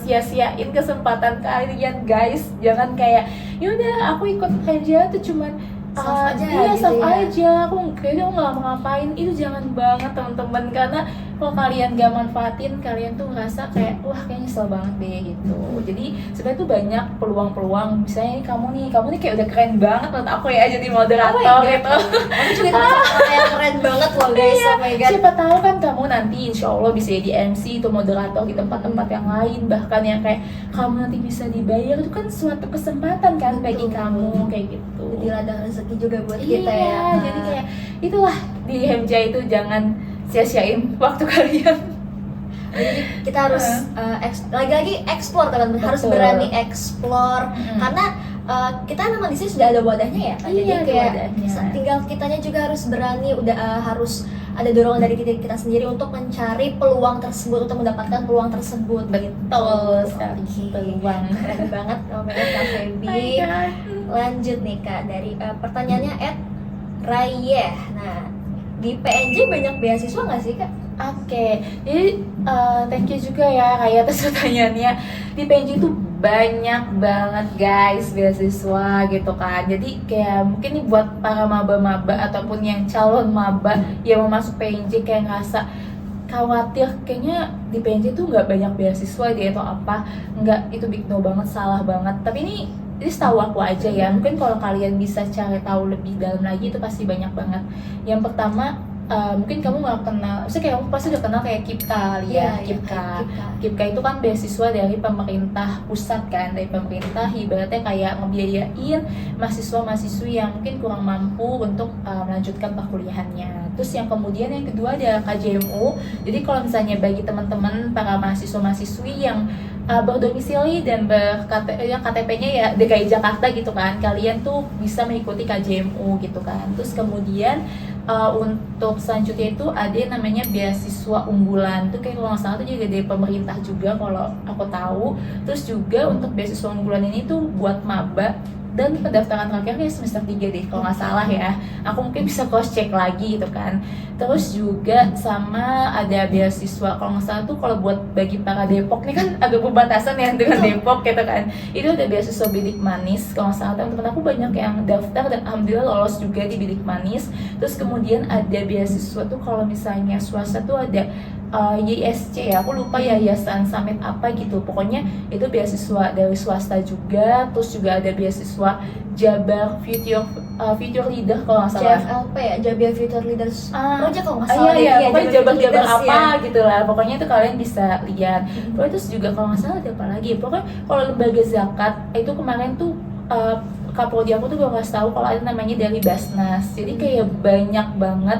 sia-siain kesempatan kalian guys. Jangan kayak yaudah aku ikut HMJA tuh cuman Soft aja iya gitu soft ya. aja, aku kayaknya aku nggak mau ngapain. Itu jangan banget teman-teman, karena kalau kalian gak manfaatin, kalian tuh ngerasa kayak wah kayak nyesel banget deh gitu. Jadi sebenarnya tuh banyak peluang-peluang. Misalnya kamu nih kayak udah keren banget menurut aku ya jadi moderator gitu. Aku juga termasuk orang yang keren banget loh guys. Iya, Oh my god. siapa tahu kan kamu nanti insya Allah bisa jadi MC atau moderator di tempat-tempat yang lain, bahkan yang kayak kamu nanti bisa dibayar, itu kan suatu kesempatan kan bagi Betul. kamu kayak gitu. Jadi ladang rezeki juga buat Iya, kita ya. Kak. jadi kayak itulah di HMJ itu jangan sia-siain waktu kalian. Jadi kita harus lagi-lagi explore teman-teman, harus Betul. berani explore karena kita memang di sini sudah ada wadahnya ya. Kak. Jadi Iya, ada kayak wadahnya. tinggal kitanya juga harus berani, harus ada dorongan dari diri kita sendiri untuk mencari peluang tersebut, untuk mendapatkan peluang tersebut. Betul Gitu. sekali, Oke. peluang. Keren banget ngomongin Kak Feby. Lanjut nih Kak, dari pertanyaannya Rayeh. Nah, di PNJ banyak beasiswa nggak sih Kak? Oke, jadi thank you juga ya Raya atas pertanyaannya. Di PNJ itu banyak banget guys beasiswa gitu kan. Jadi kayak mungkin nih buat para maba-maba ataupun yang calon maba yang mau masuk PNJ kayak ngerasa khawatir kayaknya di PNJ tuh nggak banyak beasiswa deh atau apa. Nggak, itu big no banget, salah banget. Tapi ini setahu aku aja ya, mungkin kalau kalian bisa cari tahu lebih dalam lagi itu pasti banyak banget. Yang pertama mungkin kamu nggak kenal, maksudnya kayak kamu pasti udah kenal kayak KIPKA kali ya, KIPKA itu kan beasiswa dari pemerintah pusat kan, dari pemerintah ibaratnya kayak ngebiayain mahasiswa-mahasiswi yang mungkin kurang mampu untuk melanjutkan perkuliahannya. Terus yang kemudian yang kedua ada KJMU. Jadi kalau misalnya bagi teman-teman para mahasiswa-mahasiswi yang berdomisili dan KTP-nya ya DKI Jakarta gitu kan, kalian tuh bisa mengikuti KJMU gitu kan. Terus kemudian untuk selanjutnya itu ada yang namanya beasiswa unggulan, tuh kayak kalau nggak salah tuh juga dari pemerintah juga kalau aku tahu. Terus juga untuk beasiswa unggulan ini tuh buat maba, dan pendaftaran terakhirnya semester 3 deh kalau nggak salah ya, aku mungkin bisa cross check lagi gitu kan. Terus juga sama ada beasiswa kalau nggak salah tuh kalau buat bagi para Depok nih kan agak berbatasan ya dengan Depok gitu kan, itu ada beasiswa Bidik Manis kalau nggak salah. Teman-teman aku banyak yang daftar dan alhamdulillah lolos juga di Bidik Manis. Terus kemudian ada beasiswa tuh kalau misalnya swasta tuh ada YSC ya, aku lupa ya, Yayasan Summit apa gitu, pokoknya itu beasiswa dari swasta juga. Terus juga ada beasiswa Jabar Future Leader kalau nggak salah, JFLP ya, Jabar Future Leaders Project kalau nggak salah. iya, pokoknya Jabar Leaders, apa ya. gitu lah, pokoknya itu kalian bisa lihat. Terus juga kalau nggak salah ada apa lagi, pokoknya kalau lembaga zakat itu kemarin tuh Kapolri aku tuh baru ngasih tahu kalau ada namanya dari Basnas. Jadi kayak banyak banget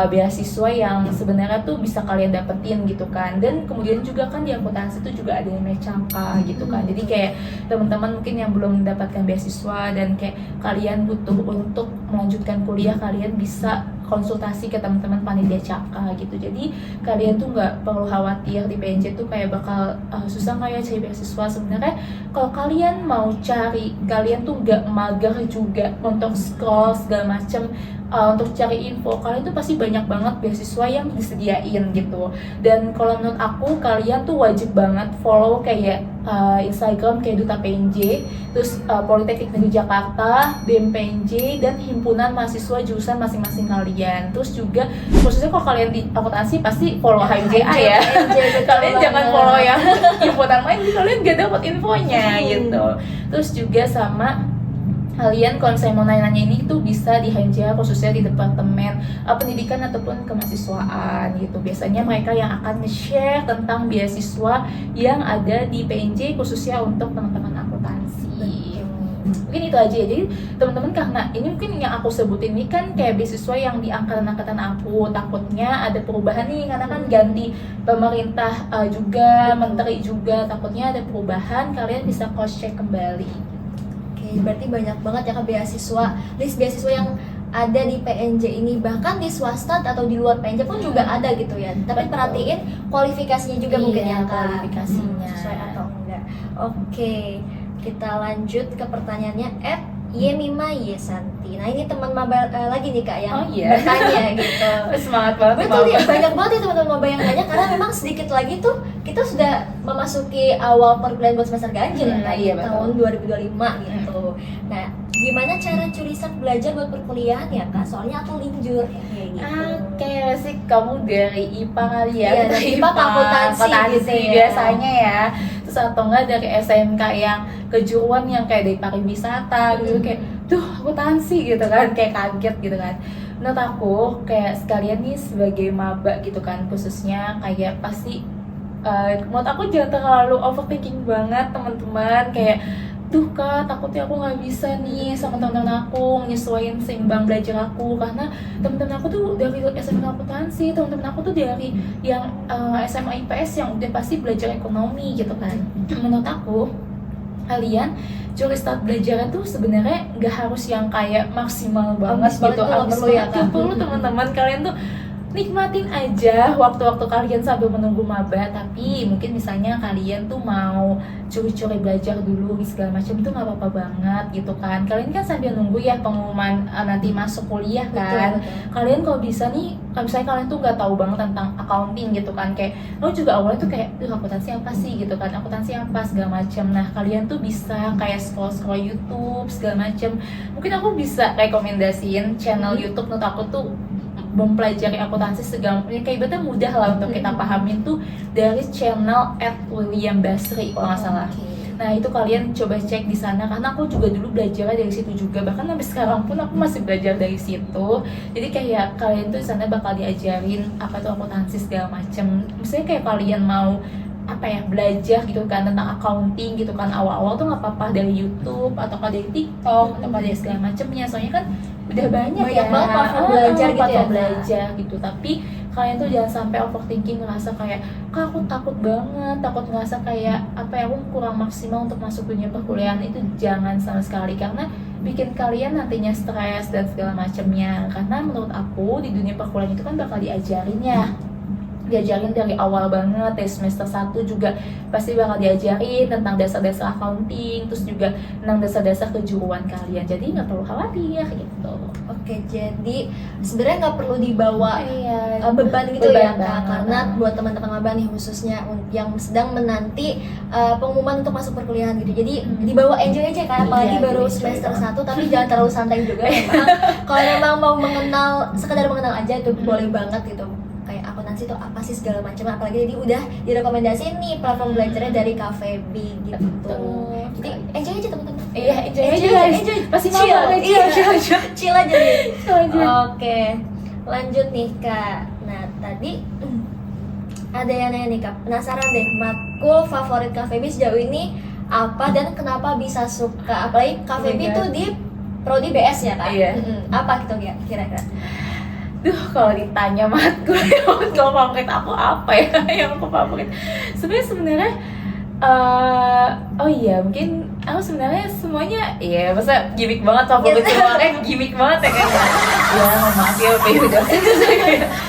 beasiswa yang sebenarnya tuh bisa kalian dapetin gitu kan. Dan kemudian juga kan di akuntansi tuh juga ada yang namanya Cangka gitu kan. Jadi kayak teman-teman mungkin yang belum mendapatkan beasiswa dan kayak kalian butuh untuk melanjutkan kuliah, kalian bisa konsultasi ke teman-teman panitia Cangka gitu. Jadi kalian tuh nggak perlu khawatir di PNJ tuh kayak bakal susah kayak cari beasiswa. Sebenarnya kalau kalian mau cari, kalian tuh nggak mager juga untuk scroll segala macem untuk cari info, kalian tuh pasti banyak banget beasiswa yang disediain gitu. Dan kalau menurut aku kalian tuh wajib banget follow kayak Instagram kayak Duta PNJ, terus Politeknik Negeri Jakarta, BEM PNJ, dan himpunan mahasiswa jurusan masing-masing kalian. Terus juga khususnya kalau kalian di akuntansi pasti follow HMJA ya. Kalian jangan follow yang himpunan lain, kalian gak dapat infonya gitu. Terus juga sama kalian kalau saya mau nanya-nanya ini tuh bisa di HMJA, khususnya di Departemen Pendidikan ataupun Kemahasiswaan gitu. Biasanya mereka yang akan nge-share tentang beasiswa yang ada di PNJ khususnya untuk teman-teman akuntansi. Mungkin itu aja ya. Jadi teman-teman, karena ini mungkin yang aku sebutin ini kan kayak beasiswa yang di angkatan-angkatan aku, takutnya ada perubahan nih karena kan ganti pemerintah juga, menteri juga, takutnya ada perubahan, kalian bisa cross check kembali. Berarti banyak banget ya beasiswa, list beasiswa yang ada di PNJ ini, bahkan di swasta atau di luar PNJ pun juga ada gitu ya. Tapi perhatiin kualifikasinya juga mungkin ya Kak. Kualifikasinya Sesuai atau enggak. Oke, kita lanjut ke pertanyaannya Yemima Yesanti. Nah ini teman maba lagi nih Kak yang bertanya gitu. Semangat banget. Betul ya, banyak banget ya teman-teman maba yang nanya, karena memang sedikit lagi tuh kita sudah memasuki awal perkuliahan buat semester ganjil tahun 2025 gitu. Nah gimana cara curi start belajar buat perkuliahan ya Kak? Soalnya aku linjur ya kayak gitu. Kayak sih kamu dari IPA kali ya? Iya, dari IPA ke akuntansi gitu ya. Biasanya ya. Terus atau enggak dari SMK yang kejuruan yang kayak dari pariwisata gitu, kayak tuh akuntansi gitu kan, kayak kaget gitu kan. Menurut aku kayak sekalian nih sebagai maba gitu kan, khususnya kayak pasti menurut aku jangan terlalu overthinking banget teman-teman, kayak tuh Kak, takutnya aku nggak bisa nih sama teman-teman aku nyesuaiin seimbang belajar aku, karena teman-teman aku tuh dari SMA akuntansi, teman-teman aku tuh dari yang SMA IPS yang udah pasti belajar ekonomi gitu kan. Menurut aku kalian curi start belajarnya tuh sebenarnya nggak harus yang kayak maksimal banget gitu, abis perlu ya Kak. perlu teman-teman kalian tuh nikmatin aja waktu-waktu kalian sambil menunggu maba. Tapi mungkin misalnya kalian tuh mau curi-curi belajar dulu segala macam, itu nggak apa-apa banget gitu kan. Kalian kan sambil nunggu ya pengumuman nanti masuk kuliah kan. Betul. Kalian kalau bisa nih, kalau misalnya kalian tuh nggak tahu banget tentang accounting gitu kan, kayak lo juga awalnya tuh kayak akuntansi apa sih gitu kan, akuntansi apa segala macam. Nah kalian tuh bisa kayak scroll YouTube segala macam. Mungkin aku bisa rekomendasiin channel YouTube menurut aku tuh mempelajari akuntansi segala kayak ibaratnya mudah lah untuk kita pahamin tuh, dari channel @William_Basri kalau nggak salah. Nah itu kalian coba cek di sana, karena aku juga dulu belajarnya dari situ juga, bahkan sampai sekarang pun aku masih belajar dari situ. Jadi kayak kalian tuh di sana bakal diajarin apa tuh akuntansi segala macem. Misalnya kayak kalian mau apa ya, belajar gitu kan tentang accounting gitu kan, awal-awal tuh nggak apa-apa dari YouTube atau dari TikTok atau dari segala macemnya, soalnya kan udah banyak ya banget platform belajar gitu ya, platform Kak. belajar gitu. Tapi kalian tuh jangan sampai overthinking, ngerasa kayak Kak aku takut banget, takut ngerasa kayak apa ya, aku kurang maksimal untuk masuk dunia perkuliahan. Itu jangan sama sekali, karena bikin kalian nantinya stres dan segala macamnya. Karena menurut aku di dunia perkuliahan itu kan bakal diajarin dari awal banget, dari semester 1 juga pasti bakal diajarin tentang dasar-dasar accounting, terus juga tentang dasar-dasar kejuruan kalian. Jadi nggak perlu khawatir gitu. Oke, jadi sebenarnya nggak perlu dibawa beban gitu Beban ya Kak, banget. karena buat teman-teman maba nih khususnya yang sedang menanti pengumuman untuk masuk perkuliahan gitu, jadi dibawa enjoy aja Kak, apalagi Iya, baru enjoy semester banget. 1, tapi jangan terlalu santai juga memang. Kalau memang mau sekedar mengenal aja itu boleh banget gitu, kayak akuntansi itu apa sih segala macam, apalagi jadi udah direkomendasiin nih platform belajarnya dari KVB gitu. Betul. Jadi enjoy aja teman-teman. Iya, enjoy aja guys. Pasti mau Chill, banget, iya. chill. Chill aja nih. Chill aja. Oke, lanjut nih Kak. Nah tadi ada yang nanya nih Kak, penasaran deh, matkul favorit KVB sejauh ini apa dan kenapa bisa suka? Apalagi KVB Oh my itu God. di prodi BS ya Kak? Iya. Apa gitu ya kira-kira? Duh, kalau ditanya matkul favorit aku apa ya yang aku favorit? Sebenarnya oh iya, mungkin aku sebenarnya semuanya ya, masa gimmick banget favorit semua kan, gimmick banget ya kan. Ya maaf ya, udah.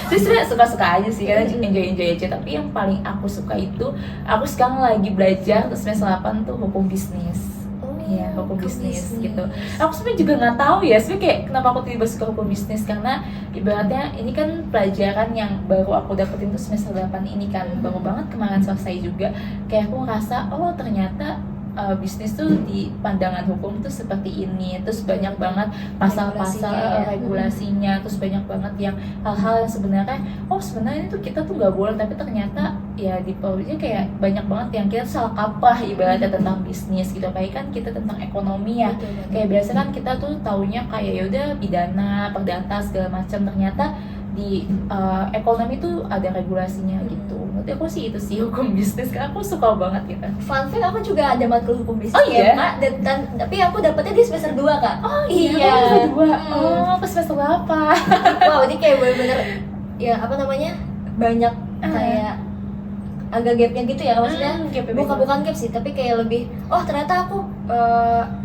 Terus sebenarnya suka-suka aja sih, karena enjoy aja. Tapi yang paling aku suka itu, aku sekarang lagi belajar terus semester 8 tuh hukum bisnis. Iya, hukum bisnis gitu. Aku sebenarnya juga nggak tahu ya, sebenarnya kayak kenapa aku tiba-tiba suka hukum bisnis, karena ibaratnya ini kan pelajaran yang baru aku dapetin tuh semester 8 ini kan, baru banget kemarin selesai juga. Kayak aku ngerasa, oh ternyata bisnis tuh di pandangan hukum tuh seperti ini, terus banyak banget pasal-pasal regulasinya, terus banyak banget yang hal-hal yang sebenarnya sebenarnya itu kita tuh nggak boleh, tapi ternyata ya di bawahnya kayak banyak banget yang kita salah kaprah ibaratnya tentang bisnis gitu. Kayak kan kita tentang ekonomi ya, kayak biasa kan kita tuh taunya kayak yaudah pidana, perdata segala macam, ternyata di ekonomi tuh ada regulasinya gitu. Menurut aku sih itu sih hukum bisnis, karena aku suka banget gitu. Fun fact, aku juga ada matkul hukum bisnis iya? dan tapi aku dapetnya di semester 2 Kak. Iya. Pas semester berapa? Wow, ini kayak bener-bener ya apa namanya, banyak kayak agak gapnya gitu ya, maksudnya bukan gap sih, tapi kayak lebih ternyata aku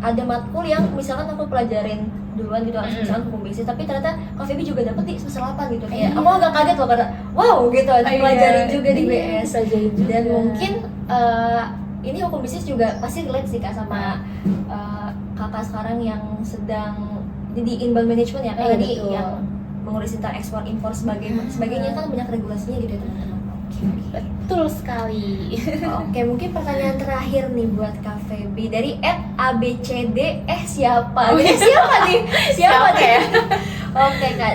ada matkul yang misalkan aku pelajarin duluan gitu, misalkan hukum bisnis, tapi ternyata KVB juga dapet di semester 8 gitu, kayak aku agak kaget loh, karena wow gitu, dipelajarin juga di BS. Dan mungkin ini hukum bisnis juga pasti relate sih Kak sama kakak sekarang yang sedang di inbound management ya, kayak yang mengurus tentang ekspor impor sebagainya kan banyak regulasinya gitu ya teman-teman. Betul sekali. Oke, mungkin pertanyaan terakhir nih buat Kak Feby dari @abcd siapa? Jadi siapa nih? Siapa nih? ya? Oke Kak,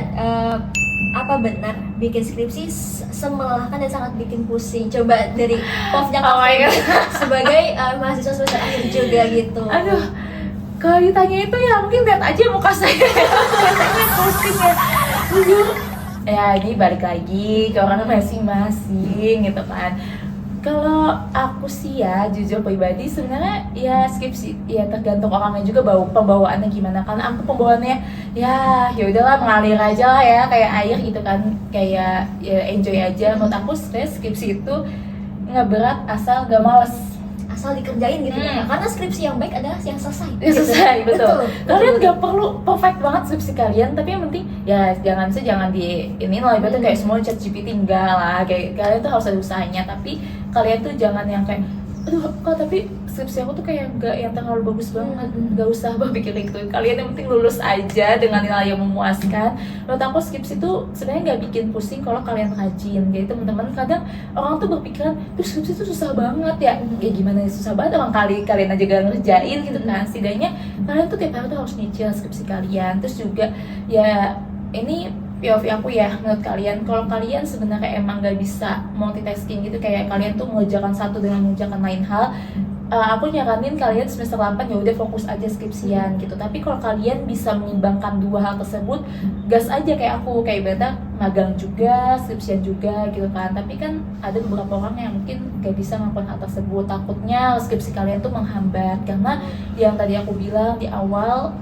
apa benar bikin skripsi semelelahkan dan sangat bikin pusing? Coba dari Povnya Kak Oh my Feby God. sebagai mahasiswa semester akhir juga gitu. Aduh, kalau ditanya itu ya mungkin lihat aja muka saya. Kelihatannya pusing ya. Jujur, ya ini balik lagi ke orang masing-masing gitu kan. Kalau aku sih ya jujur pribadi sebenarnya ya skripsi ya tergantung orangnya juga pembawaannya gimana, kan aku pembawaannya ya udahlah mengalir aja lah ya kayak air gitu kan, kayak ya enjoy aja. Menurut aku sebenarnya skripsi itu nggak berat asal nggak males. Asal dikerjain gitu ya. Karena skripsi yang baik adalah yang selesai. Ya selesai, betul. Kalian betul. gak perlu perfect banget skripsi kalian, tapi yang penting ya jangan di ini lah, ibaratnya kayak semua chat GPT, enggak lah, kayak kalian tuh harus ada usahanya, tapi kalian tuh jangan yang kayak aduh kok tapi skripsi aku tuh kayak nggak yang terlalu bagus banget, nggak usah berpikir itu. Kalian yang penting lulus aja dengan nilai yang memuaskan. Menurut aku skripsi tuh sebenarnya nggak bikin pusing kalau kalian rajin. Jadi teman-teman kadang orang tuh berpikiran tuh skripsi tuh susah banget ya. Ya gimana ya susah banget, orang kalian aja gak ngerjain gitu kan. Setidaknya kalian tuh tiap hari tuh harus nyicil skripsi kalian. Terus juga ya ini POV aku ya, menurut kalian kalau kalian sebenarnya emang gak bisa multitasking gitu, kayak kalian tuh mengerjakan satu dengan mengerjakan lain hal, aku nyaranin kalian semester 8 ya udah fokus aja skripsian gitu. Tapi kalau kalian bisa mengimbangkan dua hal tersebut, gas aja kayak aku, kayak ibaratnya magang juga, skripsian juga gitu kan. Tapi kan ada beberapa orang yang mungkin gak bisa melakukan hal tersebut, takutnya skripsi kalian tuh menghambat. Karena yang tadi aku bilang di awal,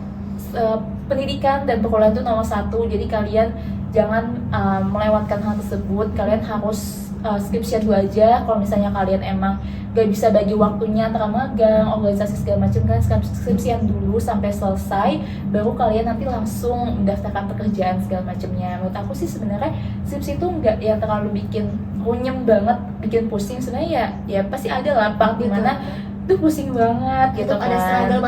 pendidikan dan perkuliahan itu nomor satu. Jadi kalian jangan melewatkan hal tersebut. Kalian harus skripsian dulu aja. Kalau misalnya kalian emang gak bisa bagi waktunya antara magang, organisasi segala macam, kan skripsian dulu sampai selesai, baru kalian nanti langsung mendaftarkan pekerjaan segala macamnya. Menurut aku sih sebenarnya skripsi itu nggak yang terlalu bikin runyem banget, bikin pusing. Sebenarnya ya pasti ada lah part dimana itu pusing banget gitu kan,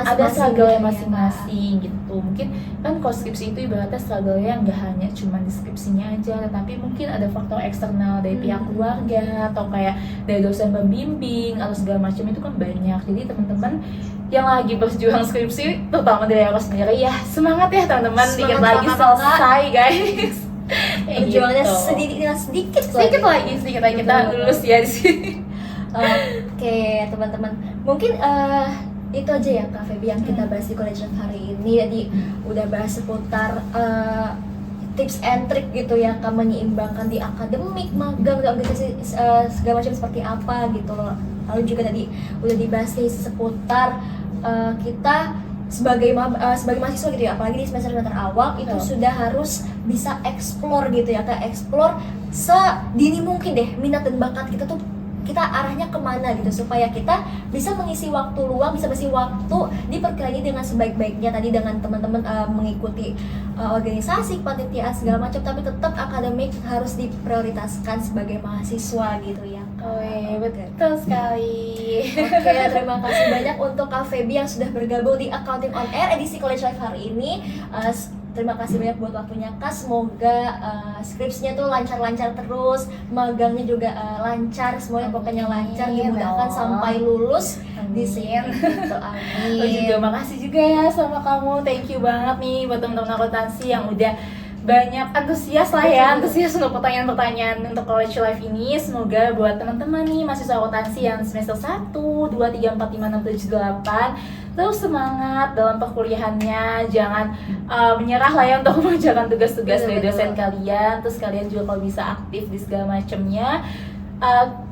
ada struggle masing-masing gitu. Mungkin kan kalau skripsi itu ibaratnya struggle-nya nggak hanya cuma di skripsinya aja, tetapi mungkin ada faktor eksternal dari pihak keluarga atau kayak dari dosen pembimbing atau segala macam, itu kan banyak. Jadi teman-teman yang lagi berjuang skripsi, terutama dari aku sendiri, ya semangat ya teman-teman, dikit lagi selesai guys. Perjuangannya gitu. sedikit lagi kita lulus ya di sini. Oke teman-teman, mungkin itu aja ya Kak Feby yang kita bahas di College Life hari ini. Jadi udah bahas seputar tips and trick gitu ya, Kak, menyeimbangkan di akademik, magang, dan organisasi segala macam seperti apa gitu loh. Lalu juga tadi udah dibahas nih seputar kita sebagai mahasiswa gitu ya, apalagi di semester awal itu sudah harus bisa explore gitu ya, Kak, explore sedini mungkin deh minat dan bakat kita tuh, kita arahnya kemana gitu, supaya kita bisa mengisi waktu luang, bisa mengisi waktu di perkuliahan ini dengan sebaik-baiknya. Tadi dengan teman-teman mengikuti organisasi, kepanitiaan segala macam, tapi tetap akademik harus diprioritaskan sebagai mahasiswa gitu ya. Oh iya, betul sekali. Oke, terima kasih banyak untuk Kak Feby yang sudah bergabung di Accounting on Air edisi College Life hari ini. Terima kasih banyak buat waktunya, Kak. Semoga skripsinya tuh lancar-lancar terus, magangnya juga lancar, semuanya pokoknya lancar, dimudahkan sampai lulus di sini. Gitu, amin. Oh, juga makasih juga ya sama kamu, thank you banget nih buat teman-teman akuntansi yang udah banyak antusias lah ya, antusias untuk pertanyaan-pertanyaan untuk College Life ini. Semoga buat teman-teman nih mahasiswa akuntansi yang semester 1, 2, 3, 4, 5, 6, 7, 8 terus semangat dalam perkuliahannya, jangan menyerah lah ya untuk mengerjakan tugas-tugas dari dosen kalian. Terus kalian juga kalau bisa aktif di segala macamnya.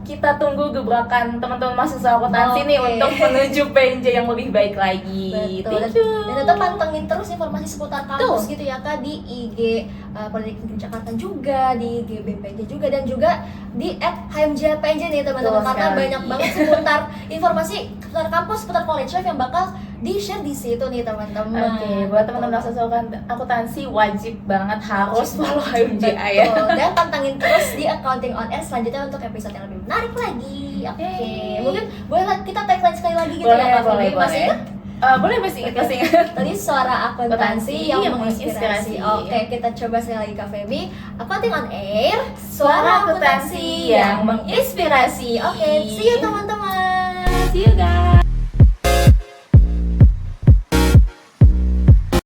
Kita tunggu gebrakan teman-teman mahasiswa akuntansi nih untuk menuju PNJ yang lebih baik lagi. Betul. Dan tetap pantengin terus informasi seputar kampus gitu ya, Kak, di IG Politeknik Jakarta juga, di IG BPJ juga, dan juga di @HMJ-PNJ nih teman-teman, karena banyak banget seputar informasi seputar kampus, seputar college life yang bakal di-share di situ nih teman-teman. Oke, buat teman-teman mahasiswa akuntansi wajib banget harus follow HMJA ya. Dan pantengin terus di Accounting on Air selanjutnya untuk episode yang lebih menarik lagi. Oke. Mungkin boleh kita tagline sekali lagi gitu boleh, ya, Kak. boleh. Masih ingat? Boleh masih ingat. Tadi suara akuntansi yang yang menginspirasi. menginspirasi. Oke, kita coba sekali lagi Kak Feby. Accounting on Air, Suara akuntansi yang menginspirasi. Oke, see you teman-teman. See you guys.